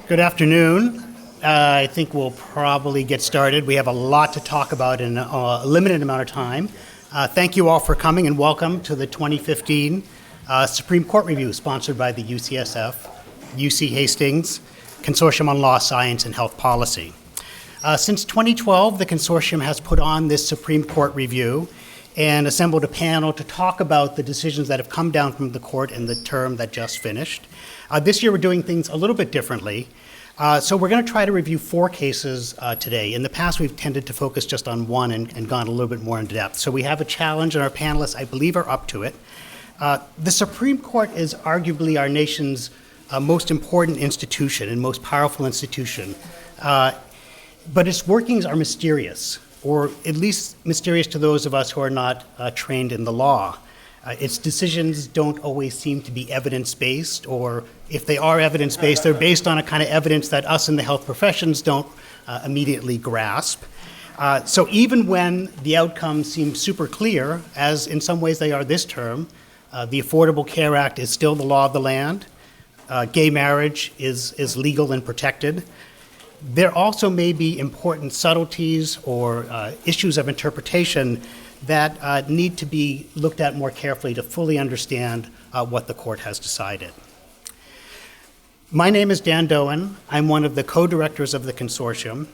Good afternoon. I think we'll probably get started. We have a lot to talk about in a limited amount of time. Thank you all for coming and welcome to the 2015 Supreme Court Review sponsored by the UCSF, UC Hastings Consortium on Law, Science, and Health Policy. Since 2012, the consortium has put on this Supreme Court Review and assembled a panel to talk about the decisions that have come down from the court in the term that just finished. This year we're doing things a little bit differently. So we're going to try to review 4 cases today. In the past, we've tended to focus just on one and gone a little bit more in depth. So we have a challenge, and our panelists, I believe, are up to it. The Supreme Court is arguably our nation's most important institution and most powerful institution. But its workings are mysterious, or at least mysterious to those of us who are not trained in the law. Its decisions don't always seem to be evidence-based, or if they are evidence-based, they're based on a kind of evidence that us in the health professions don't immediately grasp. So even when the outcomes seem super clear, as in some ways they are this term, the Affordable Care Act is still the law of the land. Gay marriage is legal and protected. There also may be important subtleties or issues of interpretation that need to be looked at more carefully to fully understand what the court has decided. My name is Dan Doan. I'm one of the co-directors of the consortium,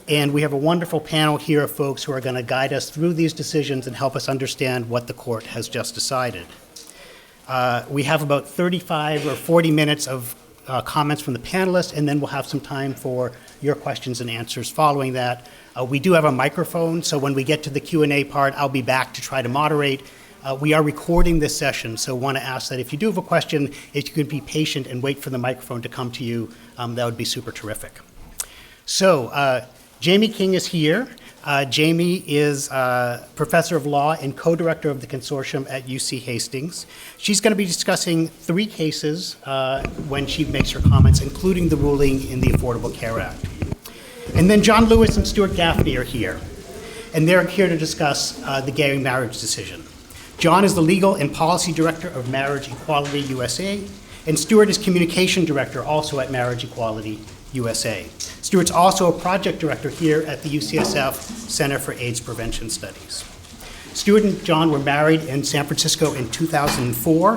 and we have a wonderful panel here of folks who are going to guide us through these decisions and help us understand what the court has just decided. We have about 35 or 40 minutes of comments from the panelists, and then we'll have some time for your questions and answers following that. We do have a microphone, so when we get to the Q&A part, I'll be back to try to moderate. We are recording this session, so want to ask that if you do have a question, if you could be patient and wait for the microphone to come to you, that would be super terrific. So, Jamie King is here. Jamie is professor of law and co-director of the consortium at UC Hastings. She's going to be discussing 3 cases when she makes her comments, including the ruling in the Affordable Care Act. And then John Lewis and Stuart Gaffney are here, and they're here to discuss the gay marriage decision. John is the legal and policy director of Marriage Equality USA, and Stuart is communication director also at Marriage Equality USA. Stuart's also a project director here at the UCSF Center for AIDS Prevention Studies. Stuart and John were married in San Francisco in 2004.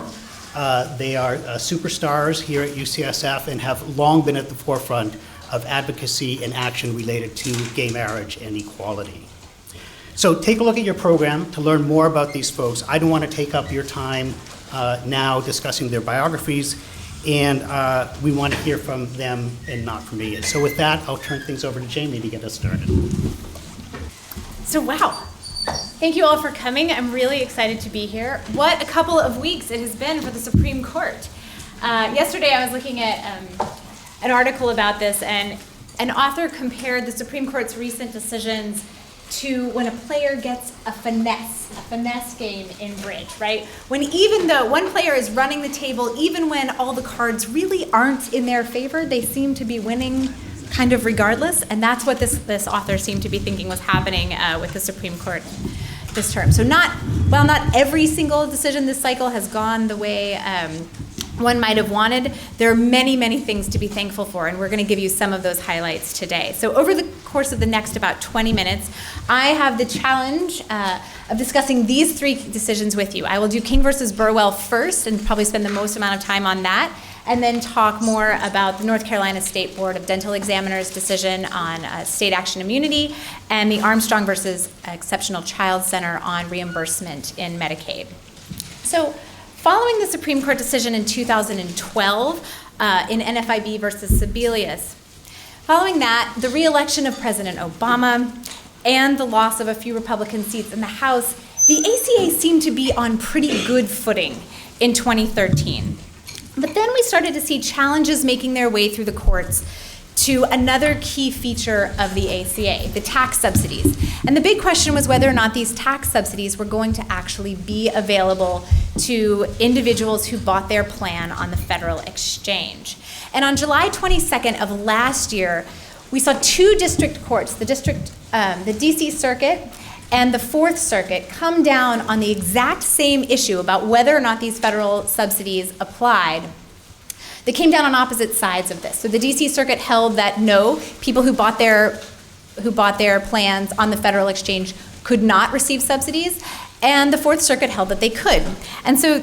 They are superstars here at UCSF and have long been at the forefront of advocacy and action related to gay marriage and equality. So take a look at your program to learn more about these folks. I don't want to take up your time now discussing their biographies, and we want to hear from them and not from me. So with that, I'll turn things over to Jamie to get us started. So wow, thank you all for coming. I'm really excited to be here. What a couple of weeks it has been for the Supreme Court. Yesterday I was looking at an article about this, and an author compared the Supreme Court's recent decisions to when a player gets a finesse game in bridge, right? When even though one player is running the table, even when all the cards really aren't in their favor, they seem to be winning kind of regardless, and that's what this author seemed to be thinking was happening with the Supreme Court this term. So while not every single decision this cycle has gone the way one might have wanted, there are many, many things to be thankful for, and we're going to give you some of those highlights today. So over the course of the next about 20 minutes, I have the challenge of discussing these 3 decisions with you. I will do King versus Burwell first and probably spend the most amount of time on that, and then talk more about the North Carolina State Board of Dental Examiners decision on state action immunity, and the Armstrong versus Exceptional Child Center on reimbursement in Medicaid. So, following the Supreme Court decision in 2012 in NFIB versus Subsidies, following that, the re-election of President Obama and the loss of a few Republican seats in the House, the ACA seemed to be on pretty good footing in 2013. But then we started to see challenges making their way through the courts to another key feature of the ACA, the tax subsidies. And the big question was whether or not these tax subsidies were going to actually be available to individuals who bought their plan on the federal exchange. And on July 22nd of last year, we saw 2 district courts, the DC Circuit and the Fourth Circuit, come down on the exact same issue about whether or not these federal subsidies applied They came down on opposite sides of this. So the DC Circuit held that no, people who bought their plans on the federal exchange could not receive subsidies, and the Fourth Circuit held that they could. And so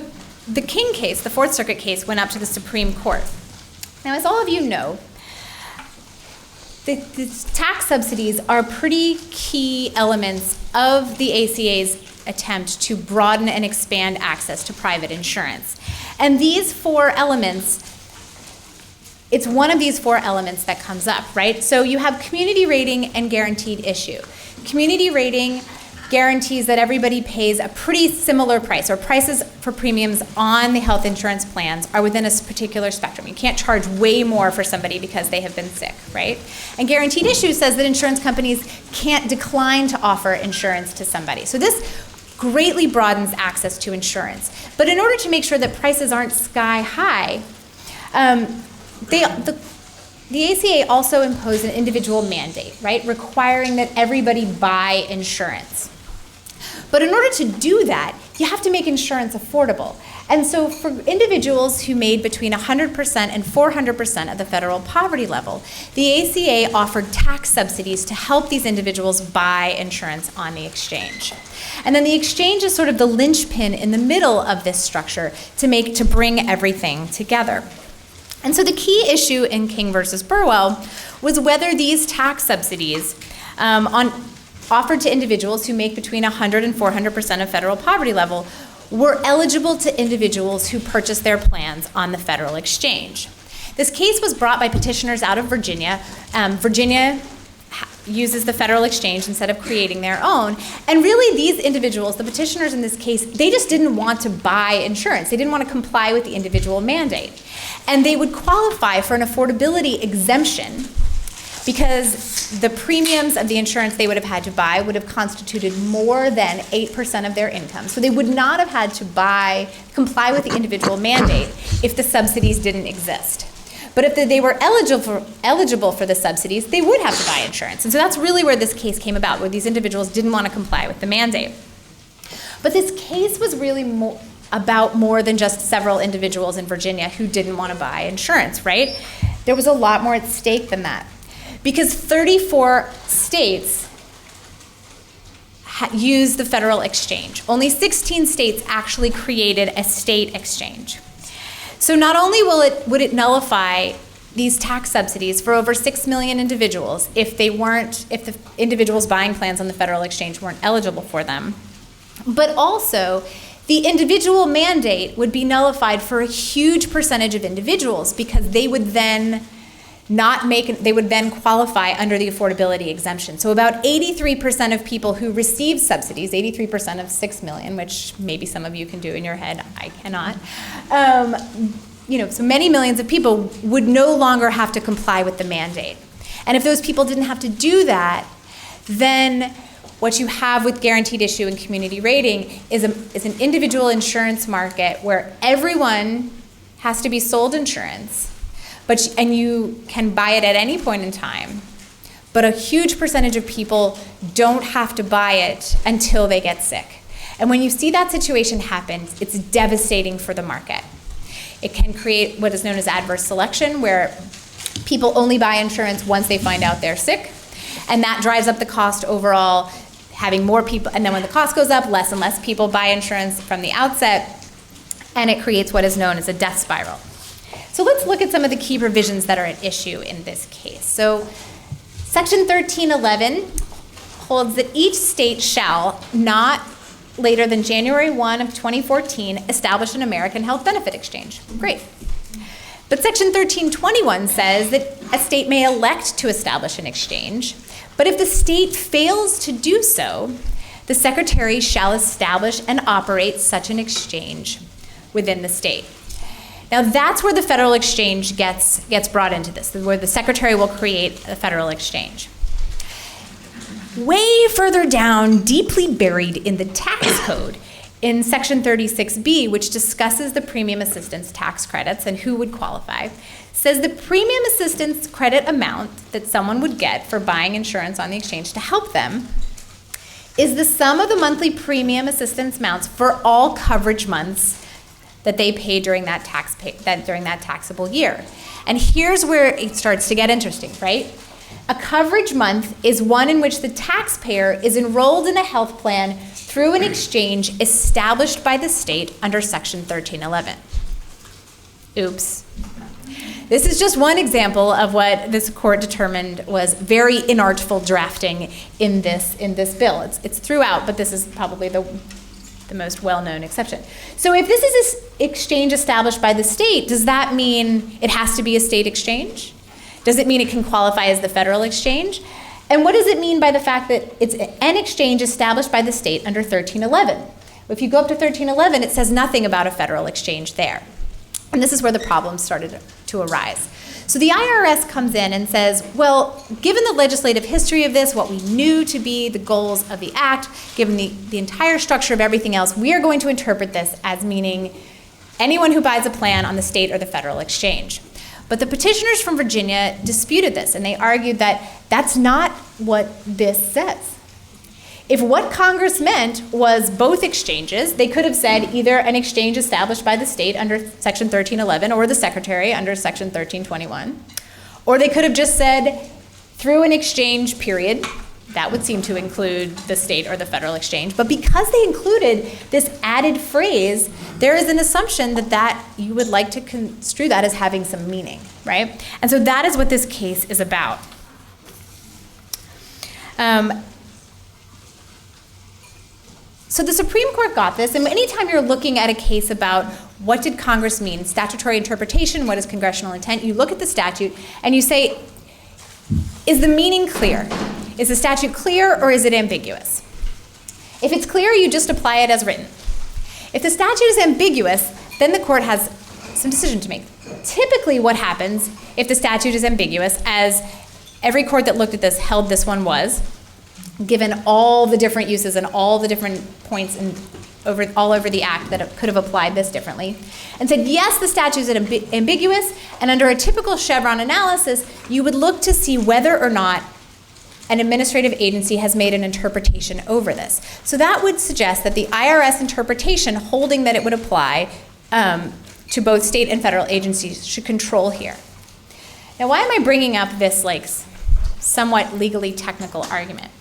the King case, the Fourth Circuit case, went up to the Supreme Court. Now, as all of you know, the tax subsidies are pretty key elements of the ACA's attempt to broaden and expand access to private insurance. And these four elements, it's one of these four elements that comes up, right? So you have community rating and guaranteed issue. Community rating guarantees that everybody pays a pretty similar price, or prices for premiums on the health insurance plans are within a particular spectrum. You can't charge way more for somebody because they have been sick, right? And guaranteed issue says that insurance companies can't decline to offer insurance to somebody. So this greatly broadens access to insurance. But in order to make sure that prices aren't sky high, the ACA also imposed an individual mandate, right, requiring that everybody buy insurance. But in order to do that, you have to make insurance affordable. And so for individuals who made between 100% and 400% of the federal poverty level, the ACA offered tax subsidies to help these individuals buy insurance on the exchange. And then the exchange is sort of the linchpin in the middle of this structure to bring everything together. And so the key issue in King versus Burwell was whether these tax subsidies offered to individuals who make between 100 and 400% of federal poverty level were eligible to individuals who purchased their plans on the federal exchange. This case was brought by petitioners out of Virginia. Virginia uses the federal exchange instead of creating their own. And really these individuals, the petitioners in this case, they just didn't want to buy insurance. They didn't want to comply with the individual mandate. And they would qualify for an affordability exemption because the premiums of the insurance they would have had to buy would have constituted more than 8% of their income. So they would not have had to comply with the individual mandate if the subsidies didn't exist. But if they were eligible for the subsidies, they would have to buy insurance. And so that's really where this case came about, where these individuals didn't want to comply with the mandate. But this case was really about more than just several individuals in Virginia who didn't want to buy insurance, right? There was a lot more at stake than that. Because 34 states use the federal exchange. Only 16 states actually created a state exchange. So not only would it nullify these tax subsidies for over 6 million individuals if the individuals buying plans on the federal exchange weren't eligible for them, but also the individual mandate would be nullified for a huge percentage of individuals because they would then qualify under the affordability exemption. So about 83% of people who receive subsidies, 83% of 6 million, which maybe some of you can do in your head, I cannot. So many millions of people would no longer have to comply with the mandate. And if those people didn't have to do that, then what you have with guaranteed issue and community rating is an individual insurance market where everyone has to be sold insurance, and you can buy it at any point in time, but a huge percentage of people don't have to buy it until they get sick. And when you see that situation happen, it's devastating for the market. It can create what is known as adverse selection, where people only buy insurance once they find out they're sick, and that drives up the cost overall, having more people, and then when the cost goes up, less and less people buy insurance from the outset, and it creates what is known as a death spiral. So let's look at some of the key provisions that are at issue in this case. So Section 1311 holds that each state shall, not later than January 1 of 2014, establish an American health benefit exchange. Great. But Section 1321 says that a state may elect to establish an exchange, but if the state fails to do so, the secretary shall establish and operate such an exchange within the state. Now that's where the federal exchange gets brought into this, where the secretary will create a federal exchange. Way further down, deeply buried in the tax code, in Section 36B, which discusses the premium assistance tax credits and who would qualify, says the premium assistance credit amount that someone would get for buying insurance on the exchange to help them is the sum of the monthly premium assistance amounts for all coverage months that they pay during that taxable year. And here's where it starts to get interesting, right? A coverage month is one in which the taxpayer is enrolled in a health plan through an exchange established by the state under Section 1311. Oops. This is just one example of what this court determined was very inartful drafting in this bill. It's throughout, but this is probably the most well-known exception. So if this is an exchange established by the state, does that mean it has to be a state exchange? Does it mean it can qualify as the federal exchange? And what does it mean by the fact that it's an exchange established by the state under 1311? If you go up to 1311, it says nothing about a federal exchange there. And this is where the problems started to arise. So the IRS comes in and says, well, given the legislative history of this, what we knew to be the goals of the act, given the entire structure of everything else, we are going to interpret this as meaning anyone who buys a plan on the state or the federal exchange. But the petitioners from Virginia disputed this, and they argued that that's not what this says. If what Congress meant was both exchanges, they could have said either an exchange established by the state under Section 1311 or the Secretary under Section 1321, or they could have just said through an exchange period. That would seem to include the state or the federal exchange. But because they included this added phrase, there is an assumption that you would like to construe that as having some meaning, right? And so that is what this case is about. So the Supreme Court got this, and anytime you're looking at a case about what did Congress mean, statutory interpretation, what is congressional intent, you look at the statute and you say, is the meaning clear? Is the statute clear or is it ambiguous? If it's clear, you just apply it as written. If the statute is ambiguous, then the court has some decision to make. Typically what happens if the statute is ambiguous, as every court that looked at this held this one was, given all the different uses and all the different points all over the act that could have applied this differently, and said, yes, the statute is ambiguous, and under a typical Chevron analysis, you would look to see whether or not an administrative agency has made an interpretation over this. So that would suggest that the IRS interpretation holding that it would apply to both state and federal agencies should control here. Now, why am I bringing up this somewhat legally technical argument?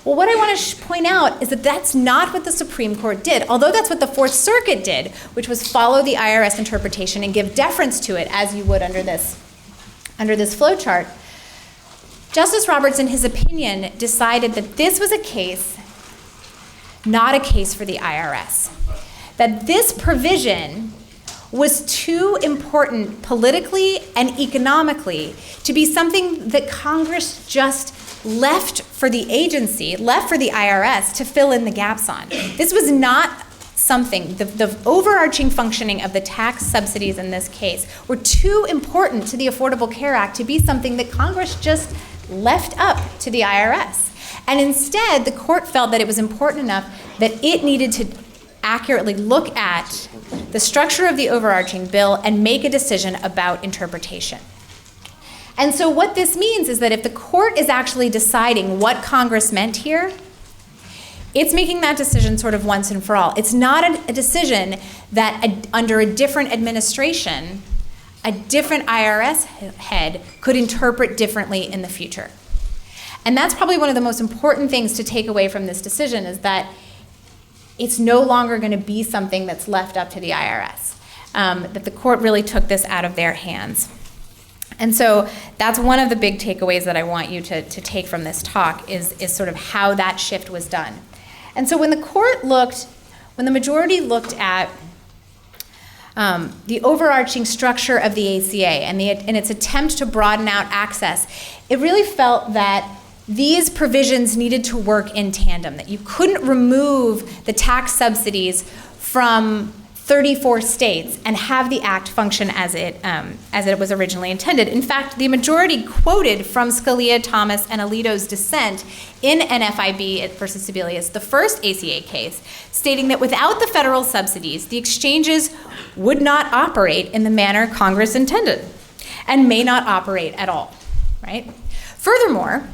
Well, what I want to point out is that that's not what the Supreme Court did, although that's what the Fourth Circuit did, which was follow the IRS interpretation and give deference to it as you would under this flowchart. Justice Roberts, in his opinion, decided that this was a case, not a case for the IRS. That this provision was too important politically and economically to be something that Congress just left for the agency, left for the IRS to fill in the gaps on. This was not something, the overarching functioning of the tax subsidies in this case were too important to the Affordable Care Act to be something that Congress just left up to the IRS. And instead, the court felt that it was important enough that it needed to accurately look at the structure of the overarching bill and make a decision about interpretation. And so what this means is that if the court is actually deciding what Congress meant here, it's making that decision sort of once and for all. It's not a decision that under a different administration, a different IRS head could interpret differently in the future. And that's probably one of the most important things to take away from this decision is that it's no longer going to be something that's left up to the IRS, that the court really took this out of their hands. And so that's one of the big takeaways that I want you to take from this talk is sort of how that shift was done. And so when the majority looked at the overarching structure of the ACA and its attempt to broaden out access, it really felt that these provisions needed to work in tandem, that you couldn't remove the tax subsidies from 34 states and have the act function as it was originally intended. In fact, the majority quoted from Scalia, Thomas, and Alito's dissent in NFIB versus Sebelius, the first ACA case, stating that without the federal subsidies, the exchanges would not operate in the manner Congress intended and may not operate at all, right? Furthermore,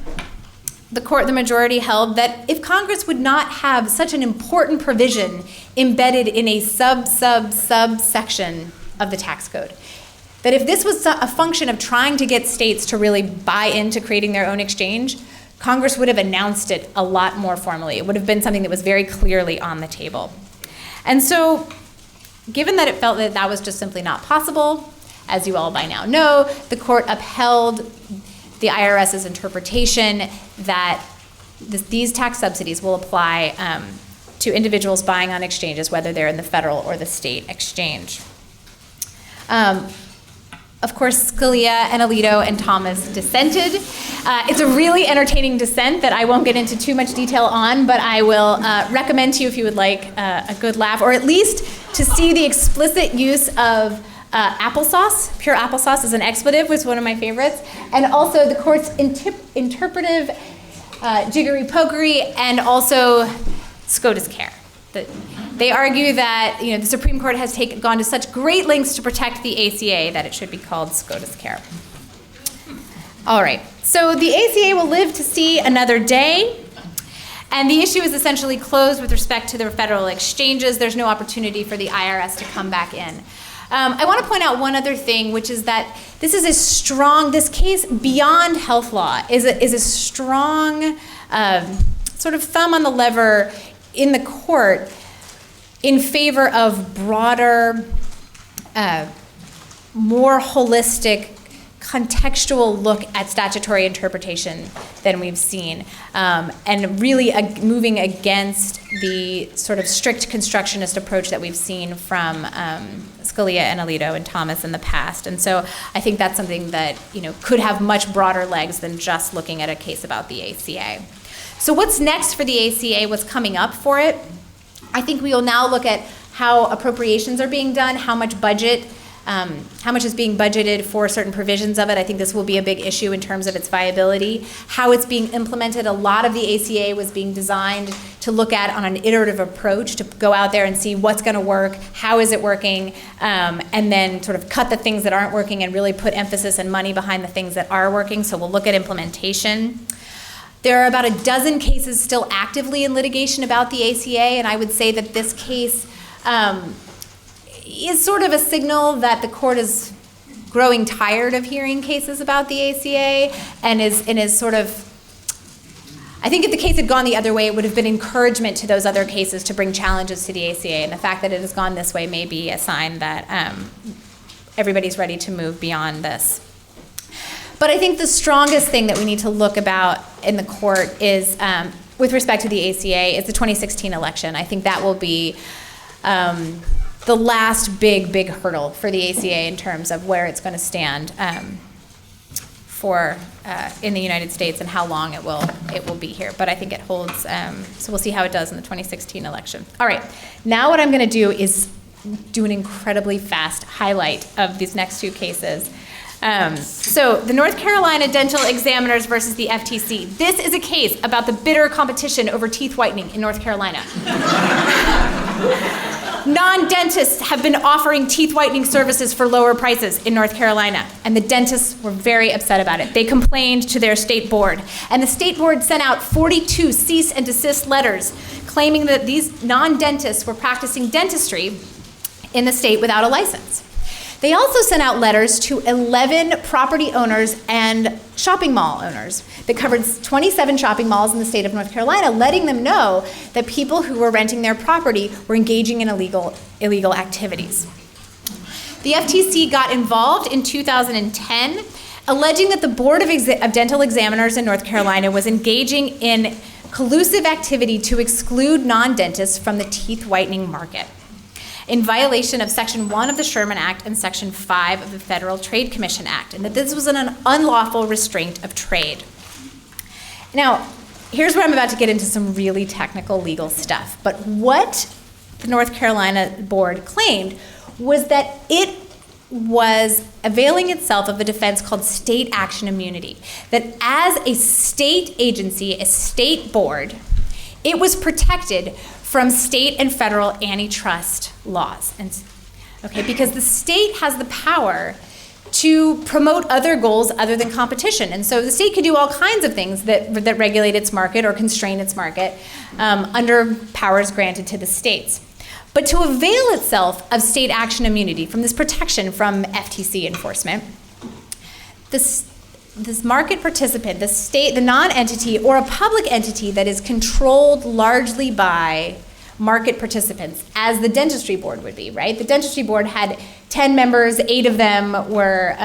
the majority held that if Congress would not have such an important provision embedded in a subsection of the tax code, that if this was a function of trying to get states to really buy into creating their own exchange, Congress would have announced it a lot more formally. It would have been something that was very clearly on the table. And so, given that it felt that that was just simply not possible, as you all by now know, the court upheld the IRS's interpretation that these tax subsidies will apply to individuals buying on exchanges, whether they're in the federal or the state exchange. Of course, Scalia and Alito and Thomas dissented. It's a really entertaining dissent that I won't get into too much detail on, but I will recommend to you if you would like a good laugh, or at least to see the explicit use of applesauce. Pure applesauce is an expletive, was one of my favorites. And also the court's interpretive jiggery-pokery, and also SCOTUS care. They argue that the Supreme Court has gone to such great lengths to protect the ACA that it should be called SCOTUS care. All right, so the ACA will live to see another day, and the issue is essentially closed with respect to the federal exchanges. There's no opportunity for the IRS to come back in. I want to point out one other thing, which is that this case beyond health law is a strong sort of thumb on the lever in the court in favor of broader, more holistic, contextual look at statutory interpretation than we've seen, and really moving against the sort of strict constructionist approach that we've seen from Scalia and Alito and Thomas in the past. And so I think that's something that could have much broader legs than just looking at a case about the ACA. So what's next for the ACA? What's coming up for it? I think we will now look at how appropriations are being done, how much is being budgeted for certain provisions of it. I think this will be a big issue in terms of its viability. How it's being implemented. A lot of the ACA was being designed to look at on an iterative approach, to go out there and see what's going to work, how is it working, and then sort of cut the things that aren't working and really put emphasis and money behind the things that are working. So we'll look at implementation. There are about a dozen cases still actively in litigation about the ACA, and I would say that this case is sort of a signal that the court is growing tired of hearing cases about the ACA, and is sort of, I think if the case had gone the other way, it would have been encouragement to those other cases to bring challenges to the ACA, and the fact that it has gone this way may be a sign that everybody's ready to move beyond this. But I think the strongest thing that we need to look about in the court is, with respect to the ACA, is the 2016 election. I think that will be the last big hurdle for the ACA in terms of where it's going to stand in the United States and how long it will be here. But I think it holds. So we'll see how it does in the 2016 election. All right. Now what I'm going to do is do an incredibly fast highlight of these next two cases. So the North Carolina dental examiners versus the FTC. This is a case about the bitter competition over teeth whitening in North Carolina. Non-dentists have been offering teeth whitening services for lower prices in North Carolina, and the dentists were very upset about it. They complained to their state board, and the state board sent out 42 cease and desist letters claiming that these non-dentists were practicing dentistry in the state without a license. They also sent out letters to 11 property owners and shopping mall owners that covered 27 shopping malls in the state of North Carolina, letting them know that people who were renting their property were engaging in illegal activities. The FTC got involved in 2010, alleging that the Board of Dental Examiners in North Carolina was engaging in collusive activity to exclude non-dentists from the teeth whitening market, in violation of Section 1 of the Sherman Act and Section 5 of the Federal Trade Commission Act, and that this was an unlawful restraint of trade. Now, here's where I'm about to get into some really technical legal stuff, but what the North Carolina board claimed was that it was availing itself of a defense called state action immunity, that as a state agency, a state board, it was protected from state and federal antitrust laws. And, okay, because the state has the power to promote other goals other than competition. And so the state could do all kinds of things that regulate its market or constrain its market under powers granted to the states. But to avail itself of state action immunity from this protection from FTC enforcement, this market participant, the state, the non-entity, or a public entity that is controlled largely by market participants, as the dentistry board would be, right? The dentistry board had 10 members, 8 of them were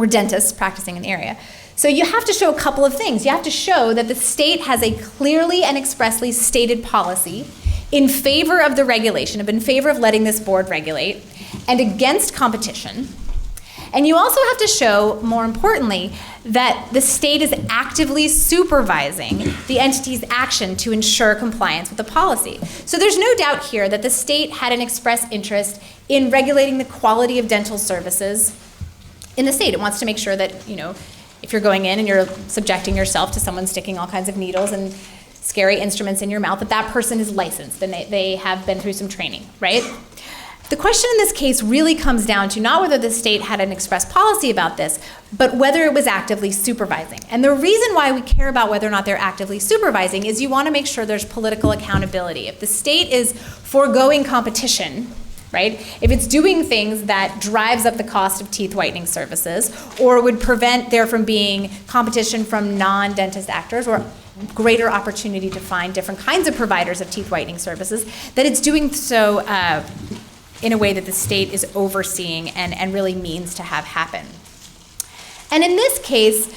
dentists practicing in the area. So you have to show a couple of things. You have to show that the state has a clearly and expressly stated policy in favor of the regulation, in favor of letting this board regulate, and against competition. And you also have to show, more importantly, that the state is actively supervising the entity's action to ensure compliance with the policy. So there's no doubt here that the state had an express interest in regulating the quality of dental services in the state. It wants to make sure that, you know, if you're going in and you're subjecting yourself to someone sticking all kinds of needles and scary instruments in your mouth, that person is licensed and they have been through some training, right? The question in this case really comes down to not whether the state had an express policy about this, but whether it was actively supervising. And the reason why we care about whether or not they're actively supervising is you want to make sure there's political accountability. If the state is foregoing competition, right, if it's doing things that drives up the cost of teeth whitening services or would prevent there from being competition from non-dentist actors or greater opportunity to find different kinds of providers of teeth whitening services, that it's doing so in a way that the state is overseeing and really means to have happen. And in this case,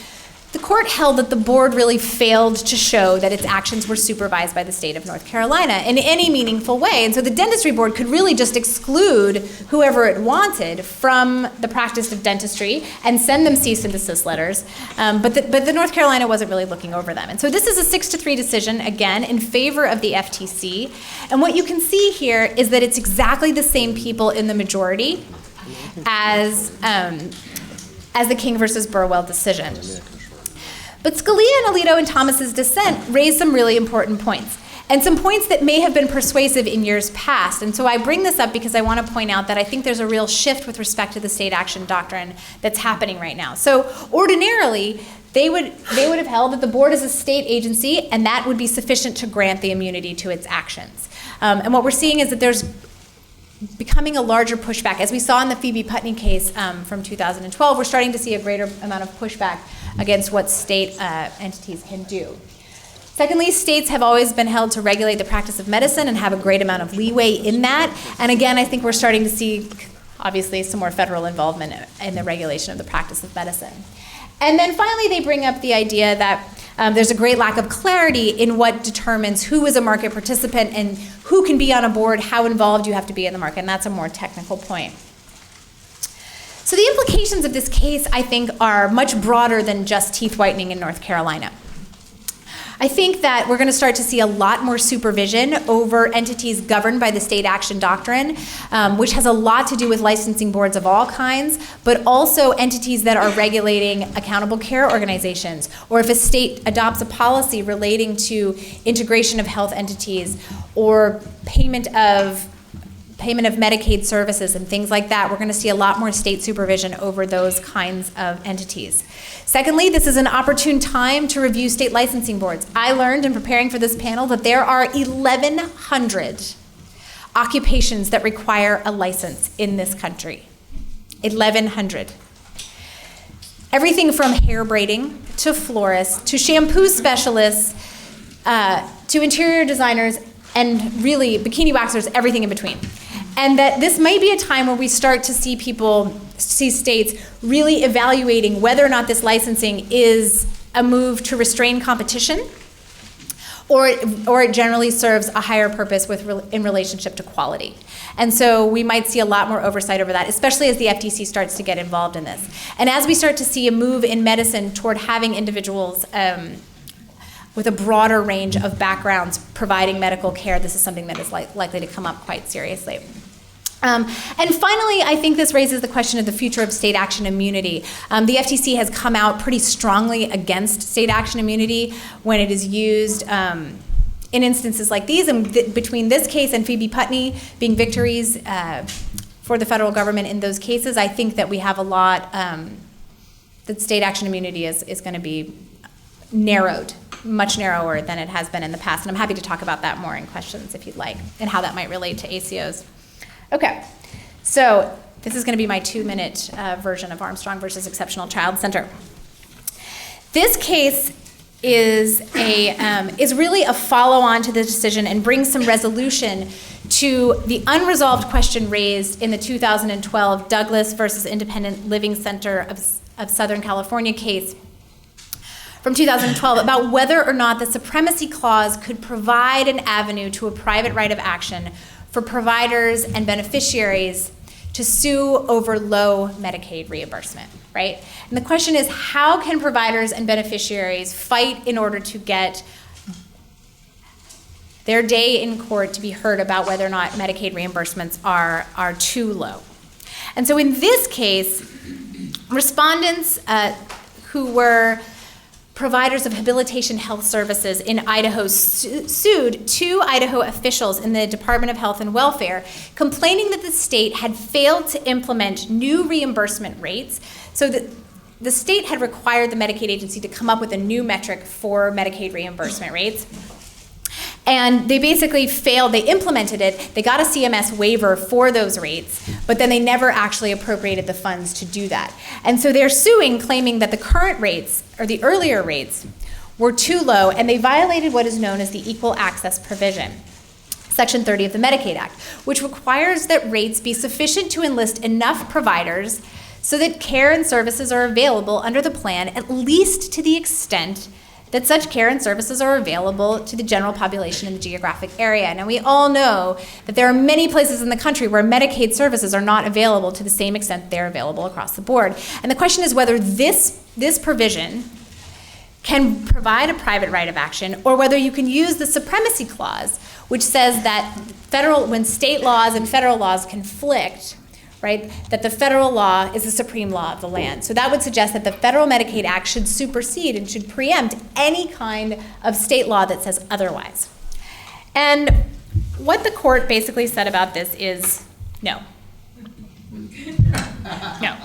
the court held that the board really failed to show that its actions were supervised by the state of North Carolina in any meaningful way. And so the dentistry board could really just exclude whoever it wanted from the practice of dentistry and send them cease and desist letters. But the North Carolina wasn't really looking over them. And so this is a 6-3 decision, again, in favor of the FTC. And what you can see here is that it's exactly the same people in the majority as the King versus Burwell decision. But Scalia and Alito and Thomas's dissent raised some really important points, and some points that may have been persuasive in years past. And so I bring this up because I want to point out that I think there's a real shift with respect to the state action doctrine that's happening right now. So ordinarily, they would have held that the board is a state agency, and that would be sufficient to grant the immunity to its actions. And what we're seeing is that there's becoming a larger pushback. As we saw in the Phoebe Putney case from 2012, we're starting to see a greater amount of pushback against what state entities can do. Secondly, states have always been held to regulate the practice of medicine and have a great amount of leeway in that. And again, I think we're starting to see, obviously, some more federal involvement in the regulation of the practice of medicine. And then finally, they bring up the idea that there's a great lack of clarity in what determines who is a market participant and who can be on a board, how involved you have to be in the market, and that's a more technical point. So the implications of this case, I think, are much broader than just teeth whitening in North Carolina. I think that we're going to start to see a lot more supervision over entities governed by the state action doctrine, which has a lot to do with licensing boards of all kinds, but also entities that are regulating accountable care organizations, or if a state adopts a policy relating to integration of health entities or payment of Medicaid services and things like that. We're going to see a lot more state supervision over those kinds of entities. Secondly, this is an opportune time to review state licensing boards. I learned in preparing for this panel that there are 1,100 occupations that require a license in this country. 1,100. Everything from hair braiding to florists to shampoo specialists to interior designers and really bikini waxers, everything in between. And that this may be a time where we start to see states really evaluating whether or not this licensing is a move to restrain competition or it generally serves a higher purpose in relationship to quality. And so we might see a lot more oversight over that, especially as the FTC starts to get involved in this. And as we start to see a move in medicine toward having individuals with a broader range of backgrounds providing medical care, this is something that is likely to come up quite seriously. And finally, I think this raises the question of the future of state action immunity. The FTC has come out pretty strongly against state action immunity when it is used in instances like these. And between this case and Phoebe Putney being victories for the federal government in those cases. I think that we have a lot, that state action immunity is going to be narrowed, much narrower than it has been in the past. And I'm happy to talk about that more in questions if you'd like, and how that might relate to ACOs. Okay, so this is going to be my 2-minute version of Armstrong versus Exceptional Child Center. This case is really a follow-on to the decision and brings some resolution to the unresolved question raised in the 2012 Douglas versus Independent Living Center of Southern California case from 2012 about whether or not the Supremacy Clause could provide an avenue to a private right of action for providers and beneficiaries to sue over low Medicaid reimbursement, right? And the question is, how can providers and beneficiaries fight in order to get their day in court to be heard about whether or not Medicaid reimbursements are too low? And so in this case, respondents who were providers of habilitation health services in Idaho sued 2 Idaho officials in the Department of Health and Welfare, complaining that the state had failed to implement new reimbursement rates. So that the state had required the Medicaid agency to come up with a new metric for Medicaid reimbursement rates. And they basically failed. They implemented it. They got a CMS waiver for those rates, but then they never actually appropriated the funds to do that. And so they're suing, claiming that the current rates, or the earlier rates, were too low, and they violated what is known as the Equal Access Provision, Section 30 of the Medicaid Act, which requires that rates be sufficient to enlist enough providers so that care and services are available under the plan, at least to the extent that such care and services are available to the general population in the geographic area. Now, we all know that there are many places in the country where Medicaid services are not available to the same extent they're available across the board. And the question is whether this provision can provide a private right of action, or whether you can use the Supremacy Clause, which says that when state laws and federal laws conflict, right, that the federal law is the supreme law of the land. So that would suggest that the Federal Medicaid Act should supersede and should preempt any kind of state law that says otherwise. And what the court basically said about this is no. No.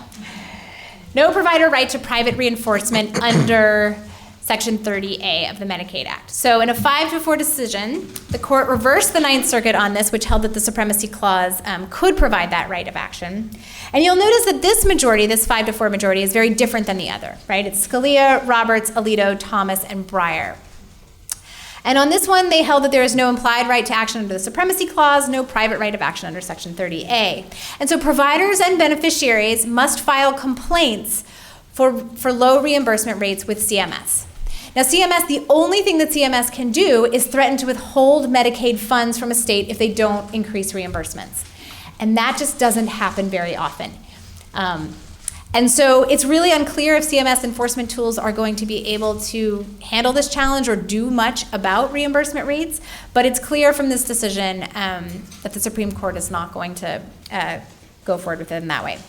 No provider right to private reinforcement under Section 30A of the Medicaid Act. So in a 5-4 decision, the court reversed the Ninth Circuit on this, which held that the Supremacy Clause could provide that right of action. And you'll notice that this majority, this 5-4 majority, is very different than the other, right? It's Scalia, Roberts, Alito, Thomas, and Breyer. And on this one, they held that there is no implied right to action under the Supremacy Clause, no private right of action under Section 30A. And so providers and beneficiaries must file complaints for low reimbursement rates with CMS. Now, CMS, the only thing that CMS can do is threaten to withhold Medicaid funds from a state if they don't increase reimbursements. And that just doesn't happen very often. And so it's really unclear if CMS enforcement tools are going to be able to handle this challenge or do much about reimbursement rates, but it's clear from this decision that the Supreme Court is not going to go forward with it in that way.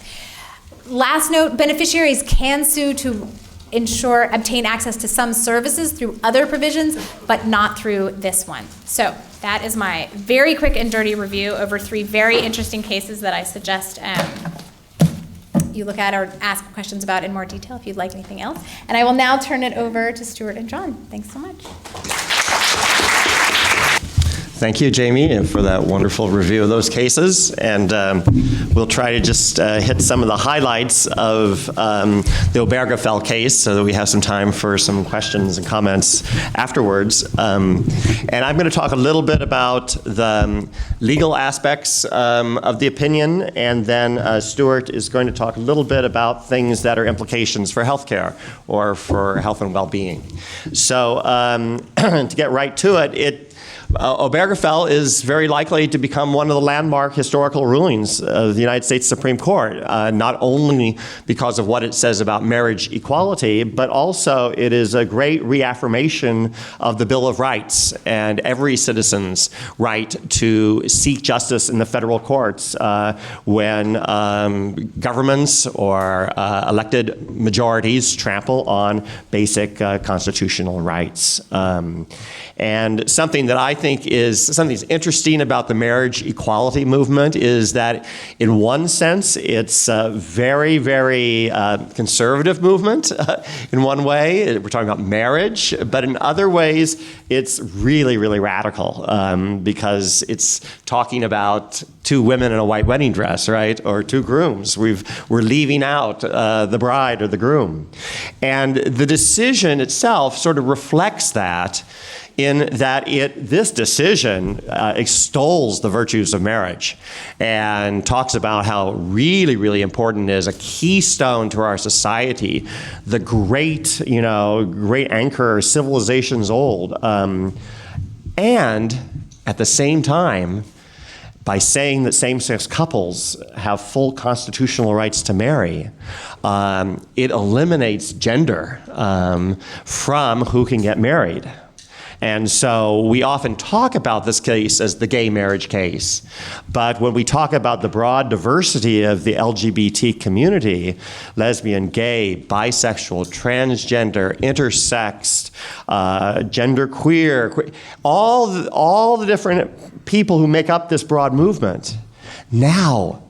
Last note, beneficiaries can sue to obtain access to some services through other provisions, but not through this one. So that is my very quick and dirty review over 3 very interesting cases that I suggest you look at or ask questions about in more detail if you'd like anything else. And I will now turn it over to Stuart and John. Thanks so much. Thank you, Jamie, for that wonderful review of those cases. And we'll try to just hit some of the highlights of the Obergefell case so that we have some time for some questions and comments afterwards. And I'm going to talk a little bit about the legal aspects of the opinion, and then Stuart is going to talk a little bit about things that are implications for healthcare or for health and well-being. So to get right to it, Obergefell is very likely to become one of the landmark historical rulings of the United States Supreme Court, not only because of what it says about marriage equality, but also it is a great reaffirmation of the Bill of Rights and every citizen's right to seek justice in the federal courts when governments or elected majorities trample on basic constitutional rights. And something that I think is something that's interesting about the marriage equality movement is that in one sense, it's a very, very conservative movement in one way. We're talking about marriage, but in other ways, it's really, really radical because it's talking about two women in a white wedding dress, right? Or two grooms. We're leaving out the bride or the groom. And the decision itself sort of reflects that in that this decision extols the virtues of marriage and talks about how really, really important it is, a keystone to our society, the great anchor, civilizations old. And at the same time, by saying that same-sex couples have full constitutional rights to marry, it eliminates gender from who can get married. And so we often talk about this case as the gay marriage case. But when we talk about the broad diversity of the LGBT community, lesbian, gay, bisexual, transgender, intersex, genderqueer, all the different people who make up this broad movement, now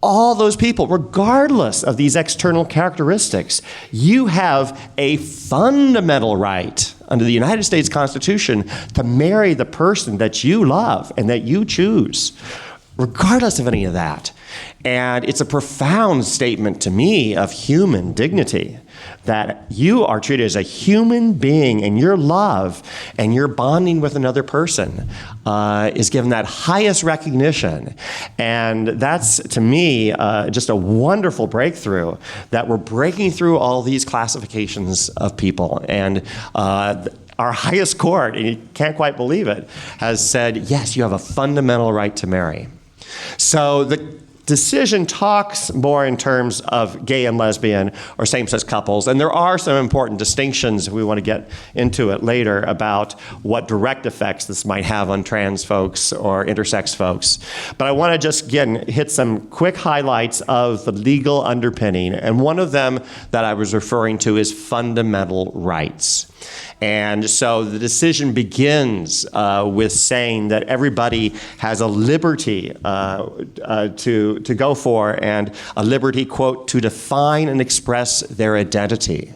all those people, regardless of these external characteristics, you have a fundamental right under the United States Constitution to marry the person that you love and that you choose, regardless of any of that. And it's a profound statement to me of human dignity, that you are treated as a human being, and your love and your bonding with another person is given that highest recognition. And that's, to me, just a wonderful breakthrough, that we're breaking through all these classifications of people. And our highest court, and you can't quite believe it, has said, yes, you have a fundamental right to marry. So the decision talks more in terms of gay and lesbian or same-sex couples, and there are some important distinctions, if we want to get into it later, about what direct effects this might have on trans folks or intersex folks. But I want to just, again, hit some quick highlights of the legal underpinning, and one of them that I was referring to is fundamental rights. And so the decision begins with saying that everybody has a liberty to go for, and a liberty, quote, to define and express their identity.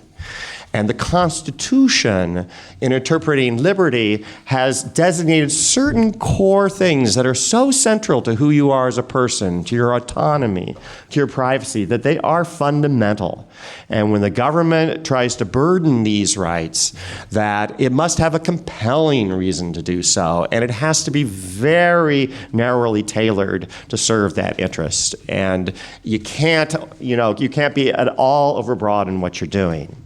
And the Constitution, in interpreting liberty, has designated certain core things that are so central to who you are as a person, to your autonomy, to your privacy, that they are fundamental. And when the government tries to burden these rights, that it must have a compelling reason to do so, and it has to be very narrowly tailored to serve that interest. And you can't be at all overbroad in what you're doing.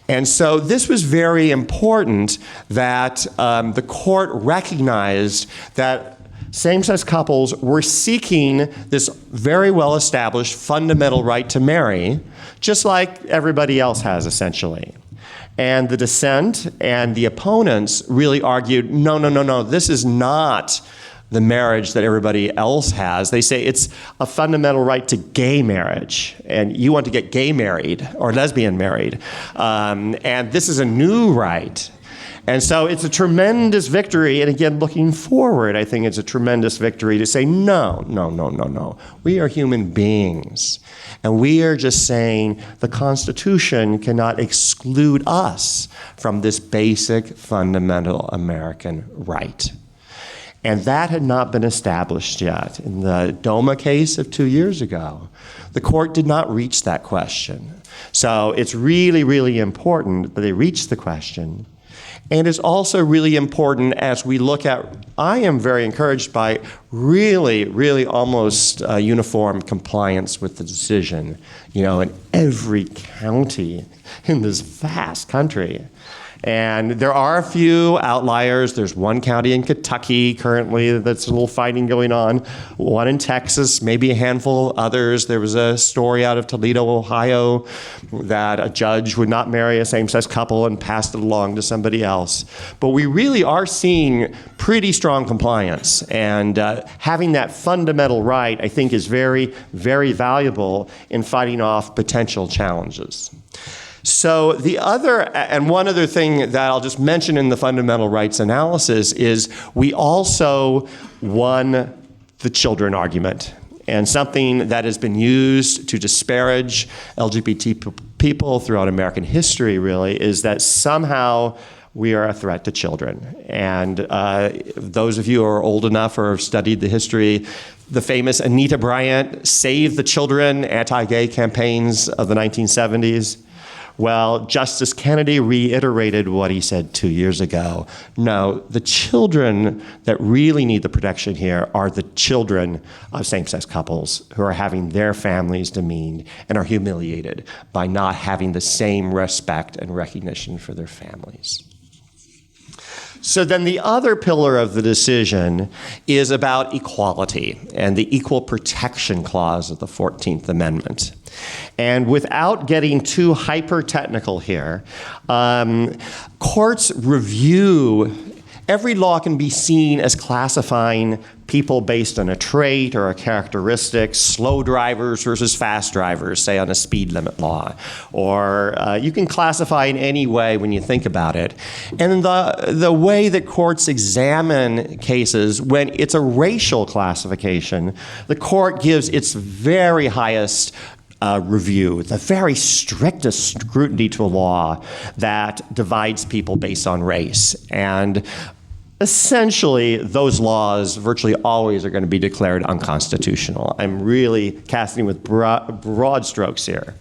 And so this was very important, that the court recognized that same-sex couples were seeking this very well-established fundamental right to marry, just like everybody else has, essentially. And the dissent and the opponents really argued, no, this is not the marriage that everybody else has. They say it's a fundamental right to gay marriage, and you want to get gay married or lesbian married. And this is a new right. And so it's a tremendous victory. And again, looking forward, I think it's a tremendous victory to say, no. We are human beings. And we are just saying the Constitution cannot exclude us from this basic fundamental American right. And that had not been established yet. In the DOMA case of 2 years ago, the court did not reach that question. So it's really, really important that they reach the question. And it's also really important as we look at, I am very encouraged by really, really almost uniform compliance with the decision, in every county in this vast country. And there are a few outliers. There's one county in Kentucky currently that's a little fighting going on, one in Texas, maybe a handful of others. There was a story out of Toledo, Ohio, that a judge would not marry a same-sex couple and passed it along to somebody else. But we really are seeing pretty strong compliance. And having that fundamental right, I think, is very, very valuable in fighting off potential challenges. So one other thing that I'll just mention in the fundamental rights analysis is we also won the children argument. And something that has been used to disparage LGBT people throughout American history, really, is that somehow we are a threat to children. And those of you who are old enough or have studied the history, the famous Anita Bryant Save the Children anti-gay campaigns of the 1970s. Well, Justice Kennedy reiterated what he said 2 years ago. No, the children that really need the protection here are the children of same-sex couples who are having their families demeaned and are humiliated by not having the same respect and recognition for their families. So then the other pillar of the decision is about equality and the Equal Protection Clause of the 14th Amendment. And without getting too hyper-technical here, courts review. Every law can be seen as classifying people based on a trait or a characteristic, slow drivers versus fast drivers, say on a speed limit law. Or you can classify in any way when you think about it. And the way that courts examine cases, when it's a racial classification, the court gives its very highest review, the very strictest scrutiny to a law that divides people based on race. And essentially, those laws virtually always are going to be declared unconstitutional. I'm really casting with broad strokes here.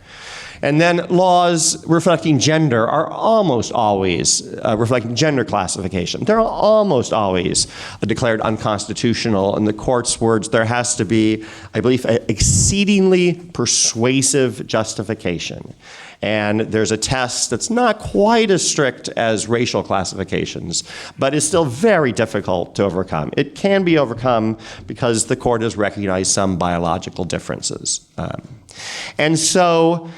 And then laws reflecting gender are almost always reflecting gender classification. They're almost always declared unconstitutional. In the court's words, there has to be, I believe, an exceedingly persuasive justification. And there's a test that's not quite as strict as racial classifications, but is still very difficult to overcome. It can be overcome because the court has recognized some biological differences. And so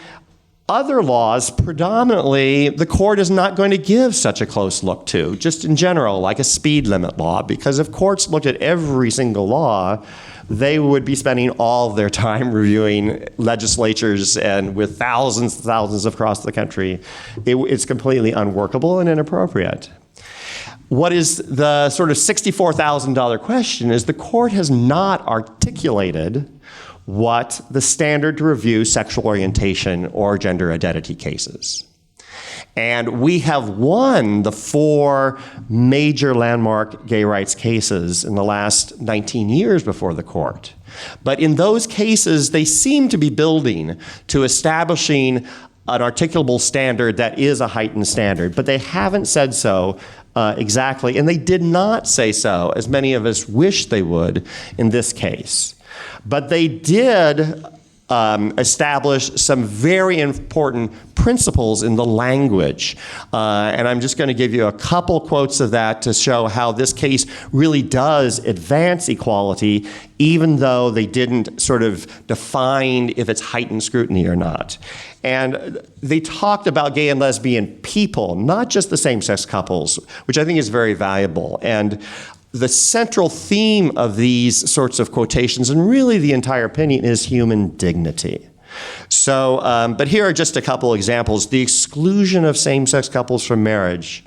other laws, predominantly, the court is not going to give such a close look to, just in general, like a speed limit law, because if courts looked at every single law, they would be spending all of their time reviewing legislatures and with thousands and thousands across the country. It's completely unworkable and inappropriate. What is the sort of $64,000 question is the court has not articulated what the standard to review sexual orientation or gender identity cases. And we have won the 4 major landmark gay rights cases in the last 19 years before the court. But in those cases, they seem to be building to establishing an articulable standard that is a heightened standard, but they haven't said so exactly, and they did not say so, as many of us wish they would in this case. But they did establish some very important principles in the language. And I'm just going to give you a couple quotes of that to show how this case really does advance equality, even though they didn't sort of define if it's heightened scrutiny or not. And they talked about gay and lesbian people, not just the same-sex couples, which I think is very valuable. And the central theme of these sorts of quotations, and really the entire opinion, is human dignity. So, but here are just a couple examples. The exclusion of same-sex couples from marriage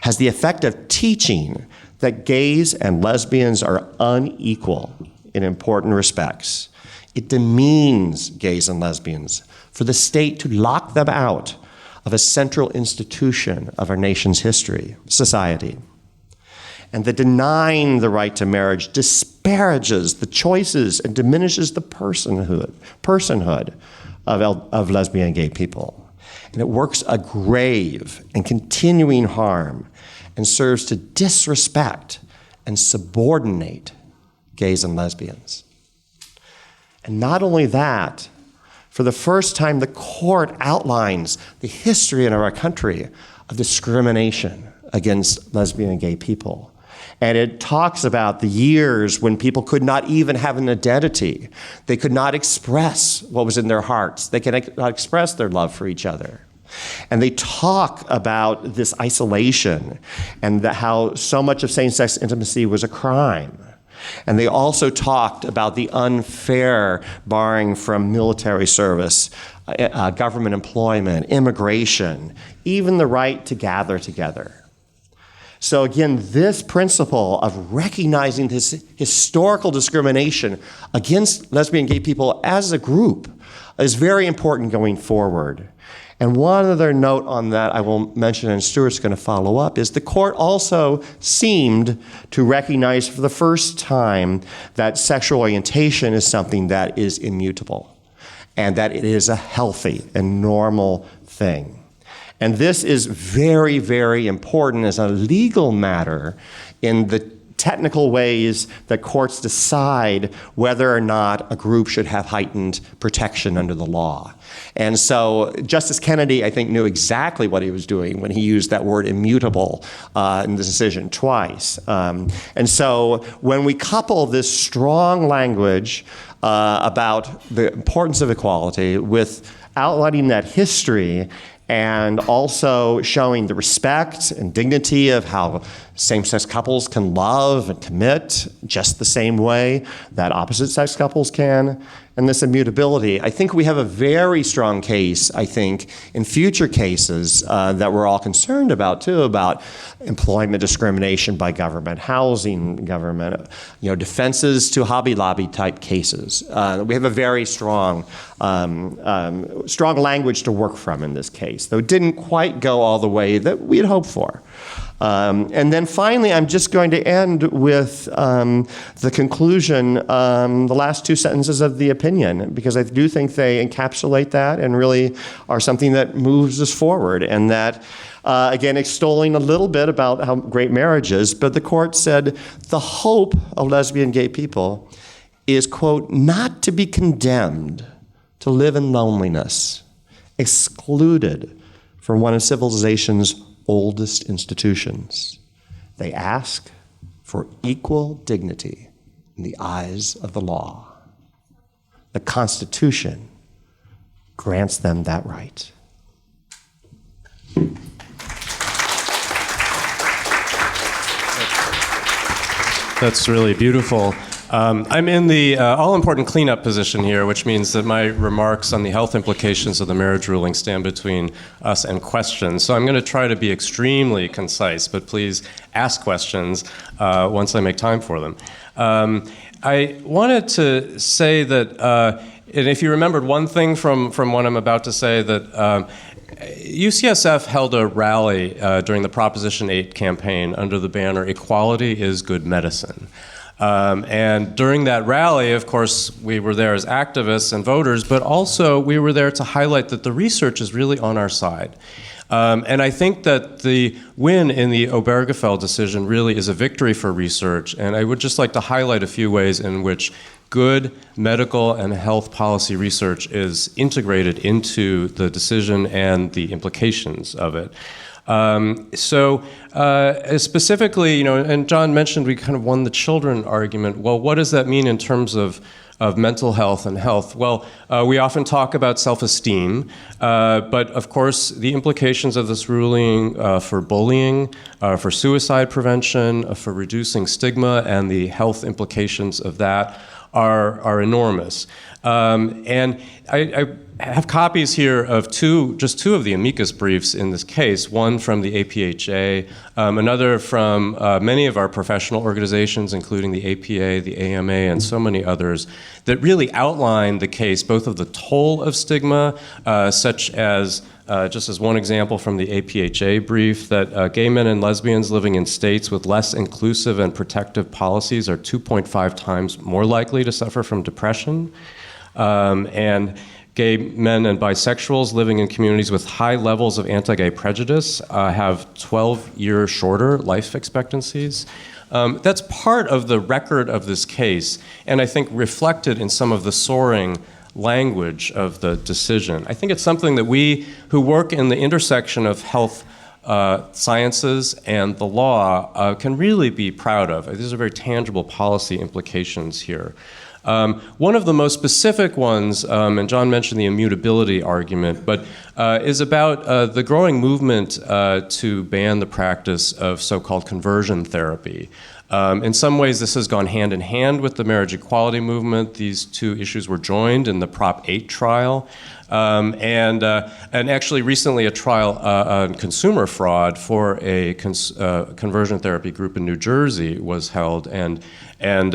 has the effect of teaching that gays and lesbians are unequal in important respects. It demeans gays and lesbians for the state to lock them out of a central institution of our nation's history, society. And the denying the right to marriage disparages the choices and diminishes the personhood of lesbian and gay people. And it works a grave and continuing harm and serves to disrespect and subordinate gays and lesbians. And not only that, for the first time, the court outlines the history in our country of discrimination against lesbian and gay people. And it talks about the years when people could not even have an identity. They could not express what was in their hearts. They could not express their love for each other. And they talk about this isolation and how so much of same-sex intimacy was a crime. And they also talked about the unfair barring from military service, government employment, immigration, even the right to gather together. So again, this principle of recognizing this historical discrimination against lesbian gay people as a group is very important going forward. And one other note on that I will mention, and Stuart's going to follow up, is the court also seemed to recognize for the first time that sexual orientation is something that is immutable and that it is a healthy and normal thing. And this is very, very important as a legal matter in the technical ways that courts decide whether or not a group should have heightened protection under the law. And so Justice Kennedy, I think, knew exactly what he was doing when he used that word immutable in the decision twice. And so when we couple this strong language about the importance of equality with outlining that history and also showing the respect and dignity of how same-sex couples can love and commit just the same way that opposite-sex couples can, and this immutability, I think we have a very strong case, I think, in future cases that we're all concerned about, too, about employment discrimination by government, housing government, defenses to Hobby Lobby type cases. We have a very strong language to work from in this case, though it didn't quite go all the way that we had hoped for. And then finally, I'm just going to end with the conclusion, the last two sentences of the opinion, because I do think they encapsulate that and really are something that moves us forward. And that, again, extolling a little bit about how great marriage is, but the court said the hope of lesbian gay people is, quote, not to be condemned to live in loneliness, excluded from one of civilization's oldest institutions. They ask for equal dignity in the eyes of the law. The Constitution grants them that right. That's really beautiful. I'm in the all-important cleanup position here, which means that my remarks on the health implications of the marriage ruling stand between us and questions. So I'm going to try to be extremely concise, but please ask questions once I make time for them. I wanted to say that, and if you remembered one thing from what I'm about to say, that UCSF held a rally during the Proposition 8 campaign under the banner, "Equality is Good Medicine." And during that rally, of course, we were there as activists and voters, but also we were there to highlight that the research is really on our side. And I think that the win in the Obergefell decision really is a victory for research, and I would just like to highlight a few ways in which good medical and health policy research is integrated into the decision and the implications of it. Specifically, and John mentioned we kind of won the children argument. Well, what does that mean in terms of mental health and health? Well, we often talk about self-esteem, but of course the implications of this ruling for bullying, for suicide prevention, for reducing stigma, and the health implications of that are enormous. And I have copies here of just two of the amicus briefs in this case, one from the APHA, another from many of our professional organizations, including the APA, the AMA, and so many others, that really outline the case, both of the toll of stigma, such as, just as one example from the APHA brief, that gay men and lesbians living in states with less inclusive and protective policies are 2.5 times more likely to suffer from depression. And gay men and bisexuals living in communities with high levels of anti-gay prejudice have 12-year shorter life expectancies. That's part of the record of this case, and I think reflected in some of the soaring language of the decision. I think it's something that we who work in the intersection of health sciences and the law can really be proud of. These are very tangible policy implications here. One of the most specific ones, and John mentioned the immutability argument, but is about the growing movement to ban the practice of so-called conversion therapy. In some ways, this has gone hand in hand with the marriage equality movement. These two issues were joined in the Prop 8 trial. And actually recently a trial on consumer fraud for a conversion therapy group in New Jersey was held, and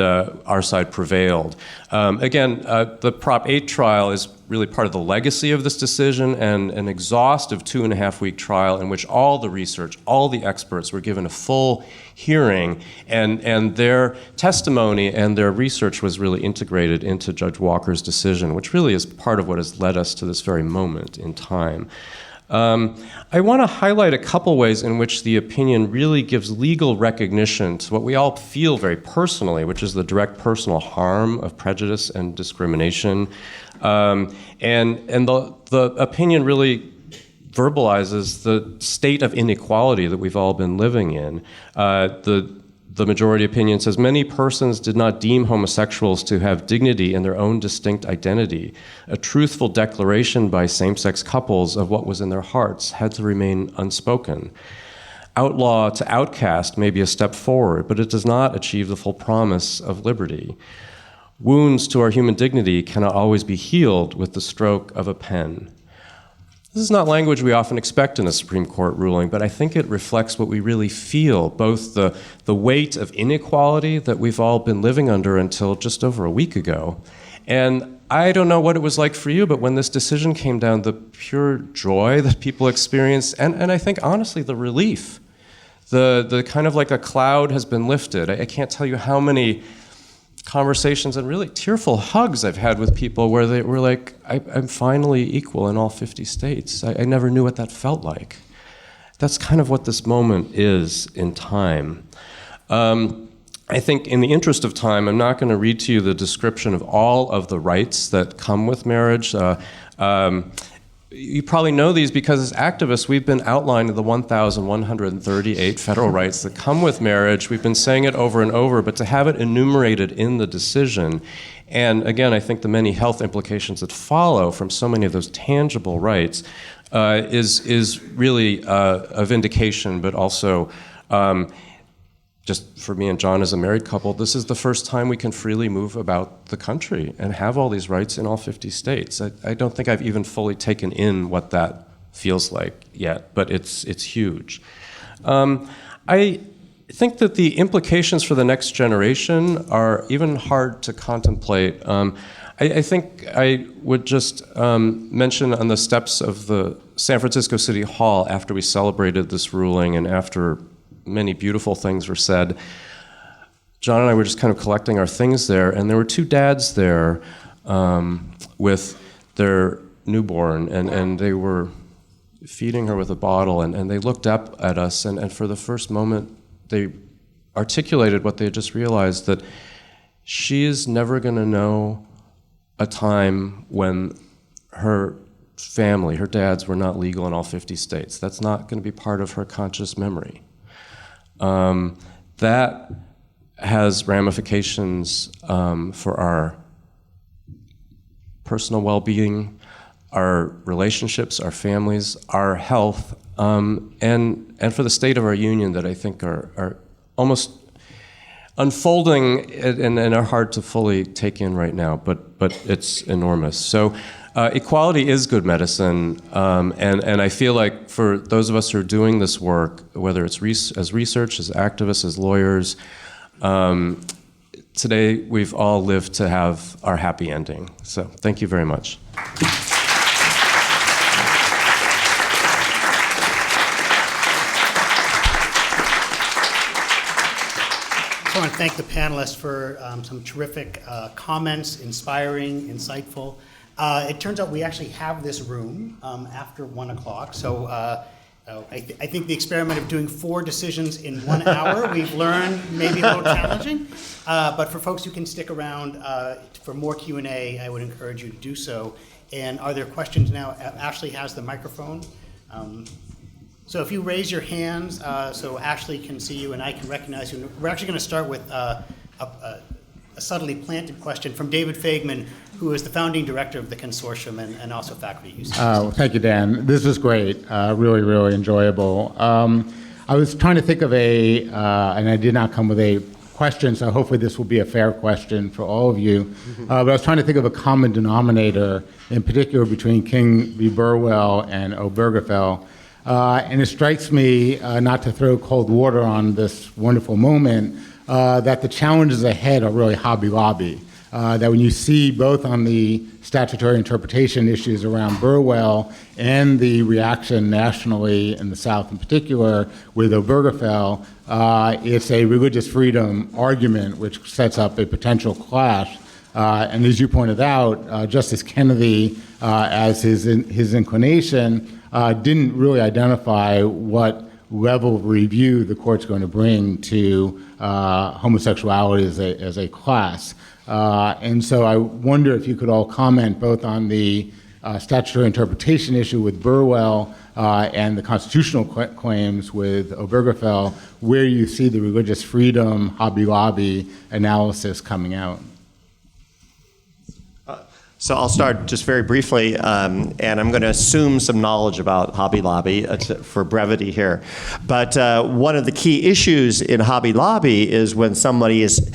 our side prevailed. Again, the Prop 8 trial is really part of the legacy of this decision, and an exhaustive 2.5-week trial in which all the research, all the experts were given a full hearing, and their testimony and their research was really integrated into Judge Walker's decision, which really is part of what has led us to this very moment in time. I want to highlight a couple ways in which the opinion really gives legal recognition to what we all feel very personally, which is the direct personal harm of prejudice and discrimination. And the opinion really verbalizes the state of inequality that we've all been living in. The majority opinion says many persons did not deem homosexuals to have dignity in their own distinct identity. A truthful declaration by same-sex couples of what was in their hearts had to remain unspoken. Outlaw to outcast may be a step forward, but it does not achieve the full promise of liberty. Wounds to our human dignity cannot always be healed with the stroke of a pen. This is not language we often expect in a Supreme Court ruling, but I think it reflects what we really feel, both the weight of inequality that we've all been living under until just over a week ago. And I don't know what it was like for you, but when this decision came down, the pure joy that people experienced, and I think honestly the relief, the kind of like a cloud has been lifted. I can't tell you how many conversations and really tearful hugs I've had with people where they were like, I'm finally equal in all 50 states. I never knew what that felt like. That's kind of what this moment is in time. I think in the interest of time, I'm not going to read to you the description of all of the rights that come with marriage. You probably know these because as activists, we've been outlining the 1,138 federal rights that come with marriage. We've been saying it over and over, but to have it enumerated in the decision, and again, I think the many health implications that follow from so many of those tangible rights is really a vindication, but also just for me and John as a married couple, this is the first time we can freely move about the country and have all these rights in all 50 states. I don't think I've even fully taken in what that feels like yet, but it's huge. I think that the implications for the next generation are even hard to contemplate. I think I would just mention on the steps of the San Francisco City Hall after we celebrated this ruling and after many beautiful things were said, John and I were just kind of collecting our things there, and there were two dads there with their newborn, and they were feeding her with a bottle, and they looked up at us, and for the first moment, they articulated what they had just realized, that she is never going to know a time when her family, her dads, were not legal in all 50 states. That's not going to be part of her conscious memory. That has ramifications for our personal well-being, our relationships, our families, our health, and for the state of our union that I think are almost unfolding and are hard to fully take in right now, but it's enormous. So equality is good medicine, and I feel like for those of us who are doing this work, whether it's as research, as activists, as lawyers, today we've all lived to have our happy ending. So thank you very much. I want to thank the panelists for some terrific comments, inspiring, insightful. It turns out we actually have this room after 1 o'clock, so I think the experiment of doing 4 decisions in 1 hour, we've learned maybe a little challenging, but for folks who can stick around for more Q&A, I would encourage you to do so. And are there questions now? Ashley has the microphone. So if you raise your hands so Ashley can see you and I can recognize you. We're actually going to start with a subtly planted question from David Fagman, who is the founding director of the consortium and also faculty at UC Hastings. Thank you, Dan. This was great. Really, really enjoyable. I was trying to think of and I did not come with a question, so hopefully this will be a fair question for all of you. But I was trying to think of a common denominator, in particular between King v. Burwell and Obergefell. And it strikes me, not to throw cold water on this wonderful moment, that the challenges ahead are really Hobby Lobby. That when you see both on the statutory interpretation issues around Burwell and the reaction nationally in the South in particular with Obergefell, it's a religious freedom argument which sets up a potential clash. And as you pointed out, Justice Kennedy, as his inclination, didn't really identify what level of review the court's going to bring to homosexuality as a class. And so I wonder if you could all comment both on the statutory interpretation issue with Burwell and the constitutional claims with Obergefell, where you see the religious freedom Hobby Lobby analysis coming out. So I'll start just very briefly, and I'm going to assume some knowledge about Hobby Lobby for brevity here. But one of the key issues in Hobby Lobby is when somebody is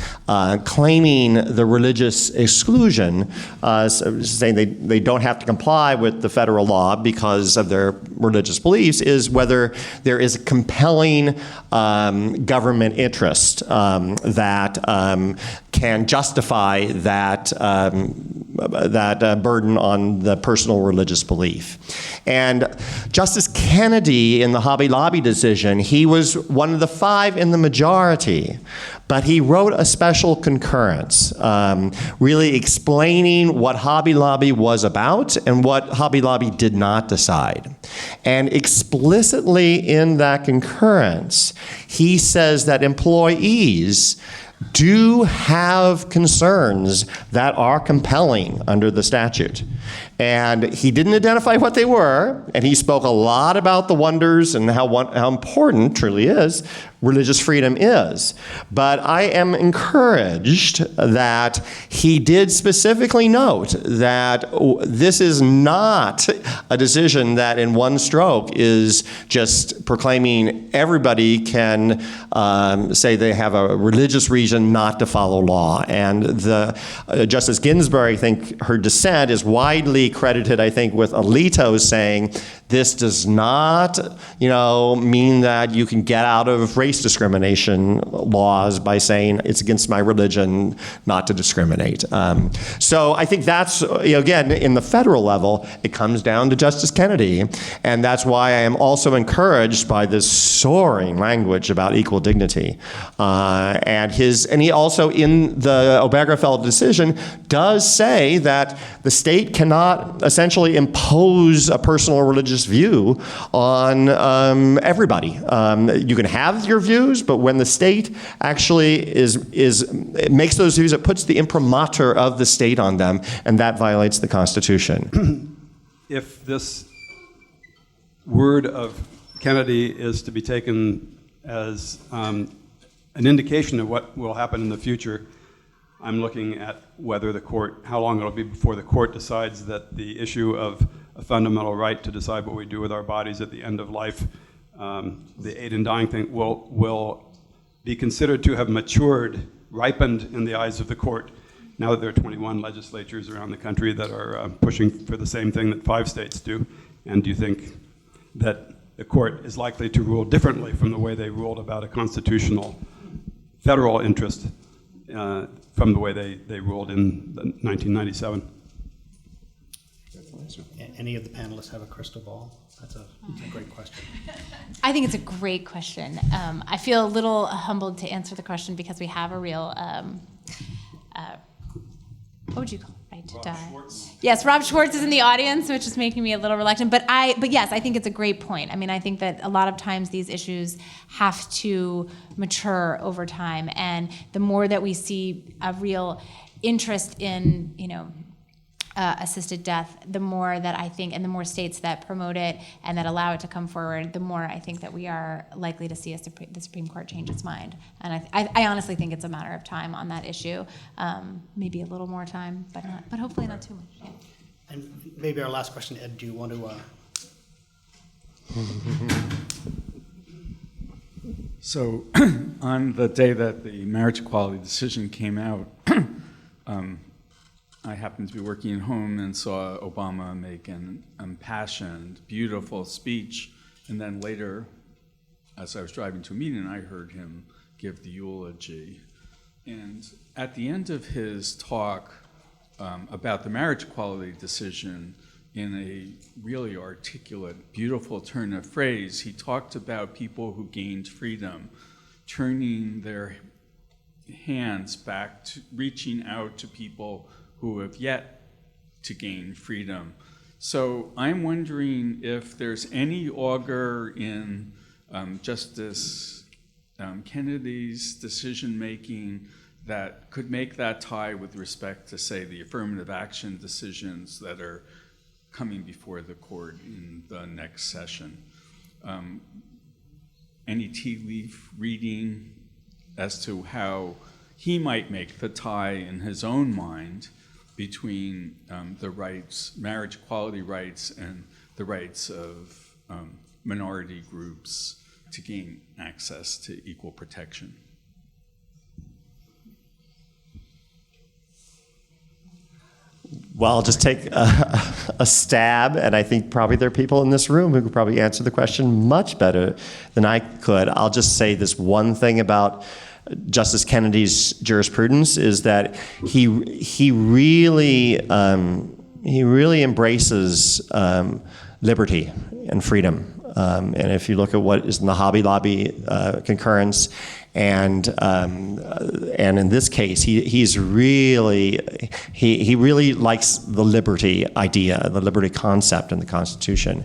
claiming the religious exclusion, saying they don't have to comply with the federal law because of their religious beliefs, is whether there is a compelling government interest that can justify that burden on the personal religious belief. And Justice Kennedy, in the Hobby Lobby decision, he was one of the 5 in the majority, but he wrote a special concurrence, really explaining what Hobby Lobby was about and what Hobby Lobby did not decide. And explicitly in that concurrence, he says that employees do have concerns that are compelling under the statute. And he didn't identify what they were, and he spoke a lot about the wonders and how important truly is religious freedom is. But I am encouraged that he did specifically note that this is not a decision that in one stroke is just proclaiming everybody can say they have a religious reason not to follow law. And the Justice Ginsburg, I think her dissent is widely credited, I think, with Alito saying this does not, mean that you can get out of race discrimination laws by saying it's against my religion not to discriminate. So I think that's, again, in the federal level, it comes down to Justice Kennedy, and that's why I am also encouraged by this soaring language about equal dignity. And he also, in the Obergefell decision, does say that the state cannot essentially impose a personal religious view on everybody. You can have your views, but when the state actually makes those views, it puts the imprimatur of the state on them, and that violates the Constitution. If this word of Kennedy is to be taken as an indication of what will happen in the future, I'm looking at whether how long it'll be before the court decides that the issue of a fundamental right to decide what we do with our bodies at the end of life, the aid in dying thing, will be considered to have matured, ripened in the eyes of the court, now that there are 21 legislatures around the country that are pushing for the same thing that 5 states do. And do you think that the court is likely to rule differently from the way they ruled about a constitutional federal interest from the way they ruled in 1997? Any of the panelists have a crystal ball? That's a great question. I think it's a great question. I feel a little humbled to answer the question because we have a real, what would you call it? Yes, Rob Schwartz is in the audience, which is making me a little reluctant. But yes, I think it's a great point. I mean, I think that a lot of times these issues have to mature over time, and the more that we see a real interest in, assisted death, the more that I think, and the more states that promote it and that allow it to come forward, the more I think that we are likely to see the Supreme Court change its mind. And I honestly think it's a matter of time on that issue. Maybe a little more time, but hopefully not too much. Yeah. And maybe our last question, Ed, do you want to... So on the day that the marriage equality decision came out, I happened to be working at home and saw Obama make an impassioned, beautiful speech. And then later, as I was driving to a meeting, I heard him give the eulogy. And at the end of his talk about the marriage equality decision, in a really articulate, beautiful turn of phrase, he talked about people who gained freedom, turning their hands back to reaching out to people who have yet to gain freedom. So I'm wondering if there's any augur in Justice Kennedy's decision-making that could make that tie with respect to, say, the affirmative action decisions that are coming before the court in the next session. Any tea leaf reading as to how he might make the tie in his own mind between the rights, marriage equality rights, and the rights of minority groups to gain access to equal protection. Well, I'll just take a stab, and I think probably there are people in this room who could probably answer the question much better than I could. I'll just say this one thing about Justice Kennedy's jurisprudence is that he really embraces liberty and freedom. And if you look at what is in the Hobby Lobby concurrence, and in this case, he really likes the liberty idea, the liberty concept in the Constitution.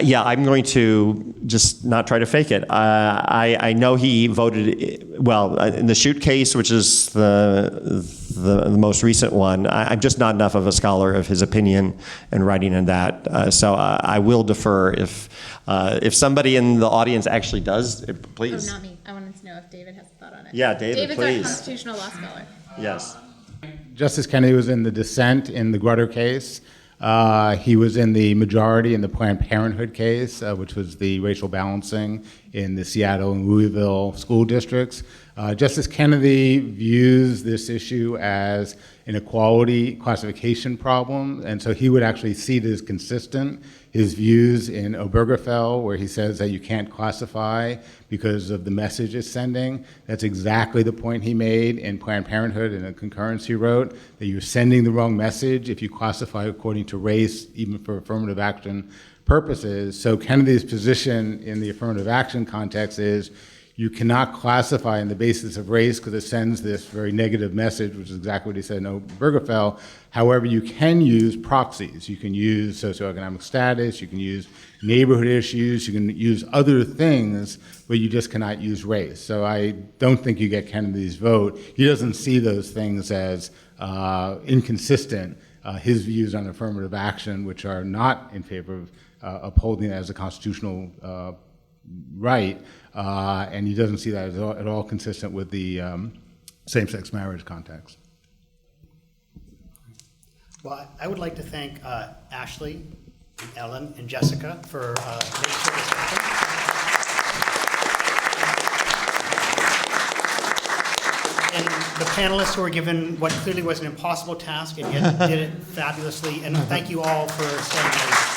Yeah, I'm going to just not try to fake it. I know he voted, well, in the Chute case, which is the most recent one, I'm just not enough of a scholar of his opinion and writing in that. So I will defer if somebody in the audience actually does, please. Oh, not me. I wanted to know if David has a thought on it. Yeah, David, please. David's our constitutional law scholar. Yes. Justice Kennedy was in the dissent in the Grutter case. He was in the majority in the Planned Parenthood case, which was the racial balancing in the Seattle and Louisville school districts. Justice Kennedy views this issue as an equality classification problem, and so he would actually see it as consistent. His views in Obergefell, where he says that you can't classify because of the message it's sending, that's exactly the point he made in Planned Parenthood in a concurrence he wrote, that you're sending the wrong message if you classify according to race, even for affirmative action purposes. So Kennedy's position in the affirmative action context is you cannot classify on the basis of race because it sends this very negative message, which is exactly what he said in Obergefell. However, you can use proxies. You can use socioeconomic status, you can use neighborhood issues, you can use other things, but you just cannot use race. So I don't think you get Kennedy's vote. He doesn't see those things as inconsistent. His views on affirmative action, which are not in favor of upholding it as a constitutional right, and he doesn't see that as at all consistent with the same-sex marriage context. Well, I would like to thank Ashley, and Ellen, and Jessica for making sure this happened. And the panelists who were given what clearly was an impossible task and yet did it fabulously. And thank you all for staying late.